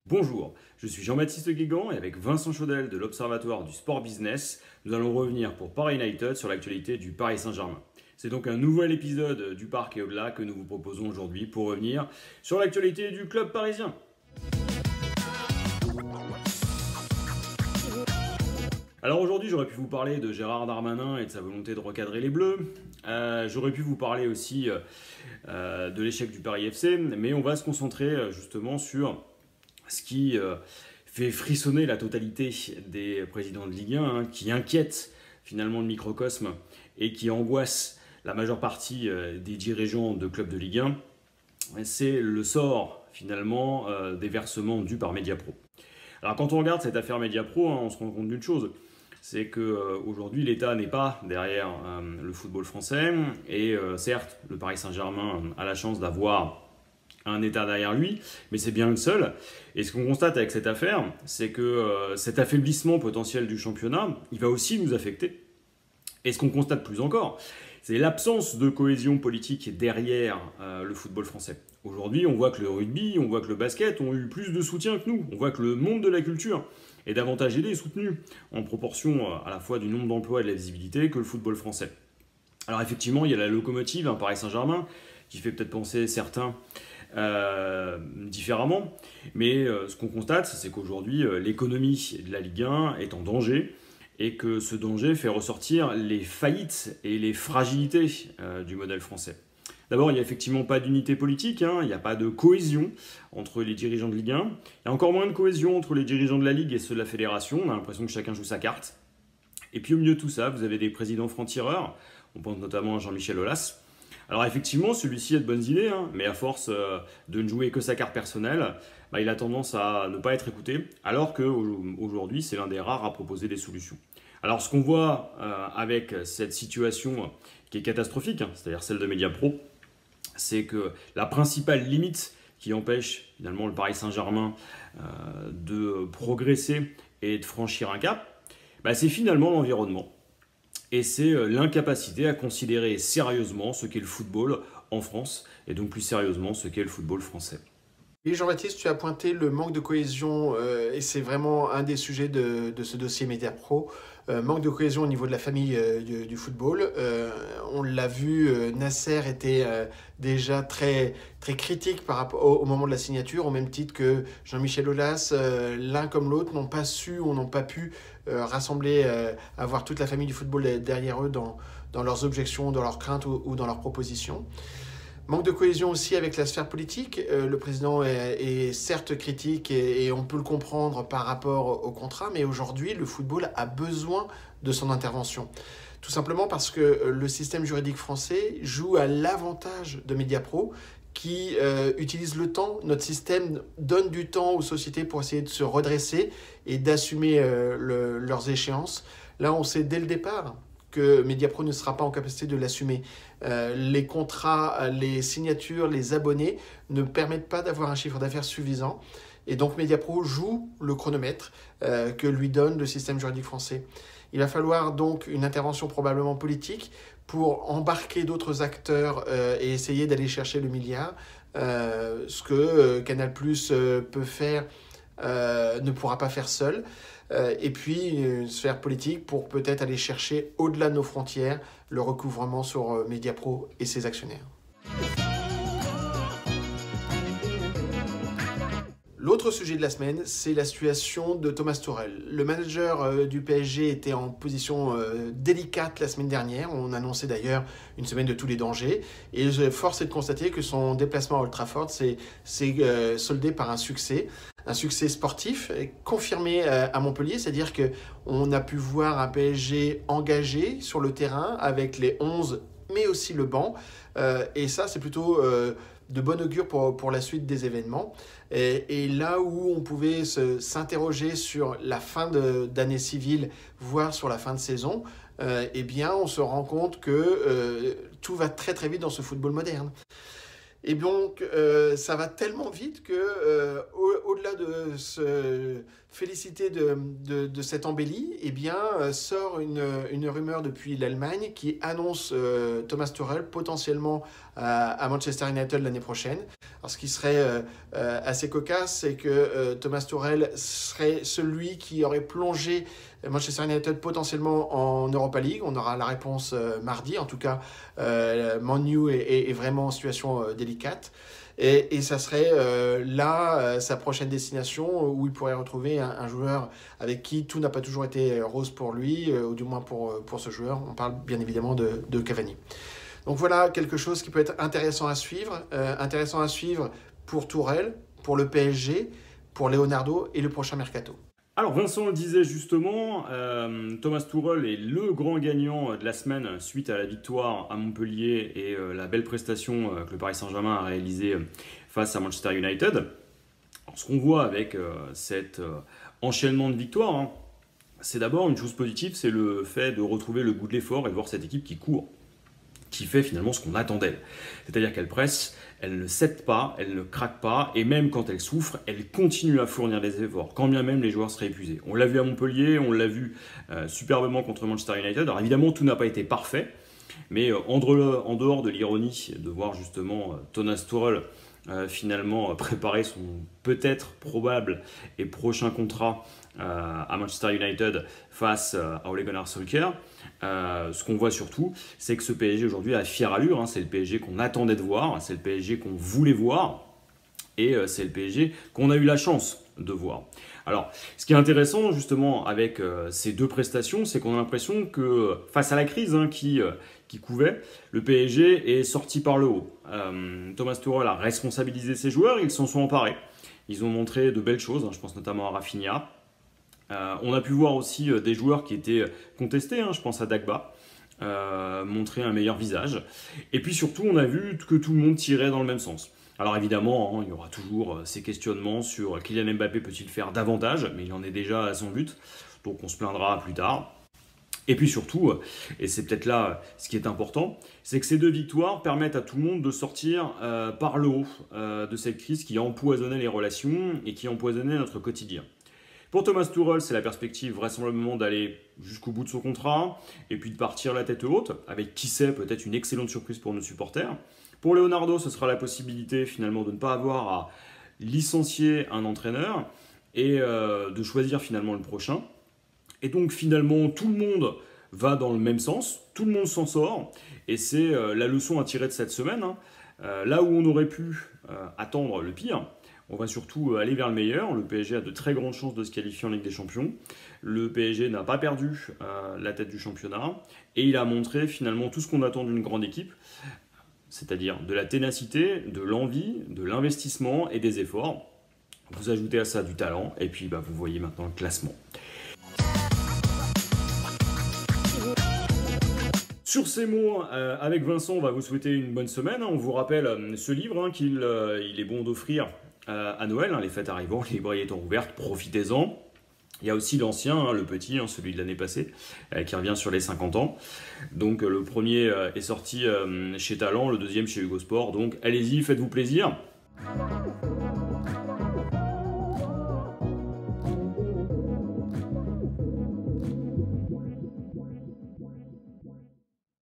Bonjour, je suis Jean-Baptiste Guégan et avec Vincent Chaudel de l'Observatoire du Sport Business, nous allons revenir pour Paris United sur l'actualité du Paris Saint-Germain. C'est donc un nouvel épisode du Parc et au-delà que nous vous proposons aujourd'hui pour revenir sur l'actualité du club parisien. Alors aujourd'hui, j'aurais pu vous parler de Gérard Darmanin et de sa volonté de recadrer les Bleus. J'aurais pu vous parler aussi de l'échec du Paris FC, mais on va se concentrer justement sur ce qui fait frissonner la totalité des présidents de Ligue 1, qui inquiète finalement le microcosme et qui angoisse la majeure partie des dirigeants de clubs de Ligue 1. C'est le sort finalement des versements dus par Mediapro. Alors quand on regarde cette affaire Mediapro, on se rend compte d'une chose, c'est qu'aujourd'hui l'État n'est pas derrière le football français et certes le Paris Saint-Germain a la chance d'avoir un État derrière lui, mais c'est bien le seul. Et ce qu'on constate avec cette affaire, c'est que cet affaiblissement potentiel du championnat, il va aussi nous affecter. Et ce qu'on constate plus encore, c'est l'absence de cohésion politique derrière le football français. Aujourd'hui, on voit que le rugby, on voit que le basket ont eu plus de soutien que nous. On voit que le monde de la culture est davantage aidé et soutenu en proportion à la fois du nombre d'emplois et de la visibilité que le football français. Alors effectivement, il y a la locomotive, Paris Saint-Germain, qui fait peut-être penser certains différemment. Mais ce qu'on constate, c'est qu'aujourd'hui, l'économie de la Ligue 1 est en danger et que ce danger fait ressortir les faillites et les fragilités du modèle français. D'abord, il n'y a effectivement pas d'unité politique, il n'y a pas de cohésion entre les dirigeants de Ligue 1. Il y a encore moins de cohésion entre les dirigeants de la Ligue et ceux de la Fédération. On a l'impression que chacun joue sa carte. Et puis au milieu de tout ça, vous avez des présidents francs-tireurs. On pense notamment à Jean-Michel Aulas. Alors effectivement, celui-ci a de bonnes idées, mais à force de ne jouer que sa carte personnelle, il a tendance à ne pas être écouté, alors qu'aujourd'hui, c'est l'un des rares à proposer des solutions. Alors ce qu'on voit avec cette situation qui est catastrophique, c'est-à-dire celle de Mediapro, c'est que la principale limite qui empêche finalement le Paris Saint-Germain de progresser et de franchir un cap, c'est finalement l'environnement. Et c'est l'incapacité à considérer sérieusement ce qu'est le football en France, et donc plus sérieusement ce qu'est le football français. Oui, Jean-Baptiste, tu as pointé le manque de cohésion, et c'est vraiment un des sujets de ce dossier Mediapro. Manque de cohésion au niveau de la famille du football. On l'a vu, Nasser était déjà très, très critique par rapport au moment de la signature, au même titre que Jean-Michel Aulas. L'un comme l'autre n'ont pas su ou n'ont pas pu rassembler, avoir toute la famille du football derrière eux dans leurs objections, dans leurs craintes ou dans leurs propositions. Manque de cohésion aussi avec la sphère politique. Le président est certes critique et on peut le comprendre par rapport au contrat, mais aujourd'hui, le football a besoin de son intervention. Tout simplement parce que le système juridique français joue à l'avantage de Mediapro qui utilise le temps. Notre système donne du temps aux sociétés pour essayer de se redresser et d'assumer leurs échéances. Là, on sait dès le départ que Mediapro ne sera pas en capacité de l'assumer. Les contrats, les signatures, les abonnés ne permettent pas d'avoir un chiffre d'affaires suffisant. Et donc Mediapro joue le chronomètre que lui donne le système juridique français. Il va falloir donc une intervention probablement politique pour embarquer d'autres acteurs et essayer d'aller chercher le milliard. Ce que Canal+ peut faire ne pourra pas faire seul. Et puis une sphère politique pour peut-être aller chercher au-delà de nos frontières le recouvrement sur Mediapro et ses actionnaires. L'autre sujet de la semaine, c'est la situation de Thomas Tuchel. Le manager du PSG était en position délicate la semaine dernière. On annonçait d'ailleurs une semaine de tous les dangers. Et force est de constater que son déplacement à Old Trafford s'est soldé par un succès sportif confirmé à Montpellier. C'est-à-dire qu'on a pu voir un PSG engagé sur le terrain avec les 11, mais aussi le banc. Et ça, c'est plutôt de bon augure pour la suite des événements. Et là où on pouvait s'interroger sur la fin d'année civile, voire sur la fin de saison, eh bien, on se rend compte que tout va très très vite dans ce football moderne. Et donc, ça va tellement vite que, au-delà de se féliciter de cette embellie, eh bien, sort une rumeur depuis l'Allemagne qui annonce Thomas Tuchel potentiellement à Manchester United l'année prochaine. Alors, ce qui serait assez cocasse, c'est que Thomas Tuchel serait celui qui aurait plongé Manchester United potentiellement en Europa League. On aura la réponse mardi. En tout cas, Man U est vraiment en situation délicate. Et ça serait sa prochaine destination où il pourrait retrouver un joueur avec qui tout n'a pas toujours été rose pour lui, ou du moins pour ce joueur. On parle bien évidemment de Cavani. Donc voilà quelque chose qui peut être intéressant à suivre pour Tourelle, pour le PSG, pour Leonardo et le prochain mercato. Alors Vincent le disait justement, Thomas Tuchel est le grand gagnant de la semaine suite à la victoire à Montpellier et la belle prestation que le Paris Saint-Germain a réalisée face à Manchester United. Alors, ce qu'on voit avec cet enchaînement de victoires, hein, c'est d'abord une chose positive, c'est le fait de retrouver le goût de l'effort et de voir cette équipe qui court, qui fait finalement ce qu'on attend d'elle. C'est-à-dire qu'elle presse, elle ne cède pas, elle ne craque pas, et même quand elle souffre, elle continue à fournir des efforts, quand bien même les joueurs seraient épuisés. On l'a vu à Montpellier, on l'a vu superbement contre Manchester United. Alors évidemment, tout n'a pas été parfait, mais en dehors de l'ironie de voir justement Thomas Tuchel finalement préparer son peut-être probable et prochain contrat à Manchester United face à Ole Gunnar Solskjaer. Ce qu'on voit surtout, c'est que ce PSG aujourd'hui a fière allure, hein, c'est le PSG qu'on attendait de voir, c'est le PSG qu'on voulait voir, et c'est le PSG qu'on a eu la chance de voir. Alors, ce qui est intéressant justement avec ces deux prestations, c'est qu'on a l'impression que face à la crise qui couvait, le PSG est sorti par le haut. Thomas Tuchel a responsabilisé ses joueurs, ils s'en sont emparés. Ils ont montré de belles choses, hein, je pense notamment à Rafinha. On a pu voir aussi des joueurs qui étaient contestés, hein, je pense à Dagba, montrer un meilleur visage. Et puis surtout, on a vu que tout le monde tirait dans le même sens. Alors évidemment, hein, il y aura toujours ces questionnements sur Kylian Mbappé peut-il faire davantage, mais il en est déjà à son but, donc on se plaindra plus tard. Et puis surtout, et c'est peut-être là ce qui est important, c'est que ces deux victoires permettent à tout le monde de sortir par le haut de cette crise qui a empoisonné les relations et qui a empoisonné notre quotidien. Pour Thomas Tuchel, c'est la perspective vraisemblablement d'aller jusqu'au bout de son contrat et puis de partir la tête haute, avec qui sait peut-être une excellente surprise pour nos supporters. Pour Leonardo, ce sera la possibilité finalement de ne pas avoir à licencier un entraîneur et de choisir finalement le prochain. Et donc finalement, tout le monde va dans le même sens, tout le monde s'en sort, et c'est la leçon à tirer de cette semaine. Hein. Là où on aurait pu attendre le pire, on va surtout aller vers le meilleur. Le PSG a de très grandes chances de se qualifier en Ligue des Champions. Le PSG n'a pas perdu la tête du championnat, et il a montré finalement tout ce qu'on attend d'une grande équipe, c'est-à-dire de la ténacité, de l'envie, de l'investissement et des efforts. Vous ajoutez à ça du talent, et puis vous voyez maintenant le classement. Sur ces mots, avec Vincent, on va vous souhaiter une bonne semaine. On vous rappelle ce livre qu'il est bon d'offrir à Noël. Les fêtes arrivant, les librairies étant ouvertes, profitez-en. Il y a aussi l'ancien, le petit, celui de l'année passée, qui revient sur les 50 ans. Donc le premier est sorti chez Talent, le deuxième chez Hugo Sport. Donc allez-y, faites-vous plaisir.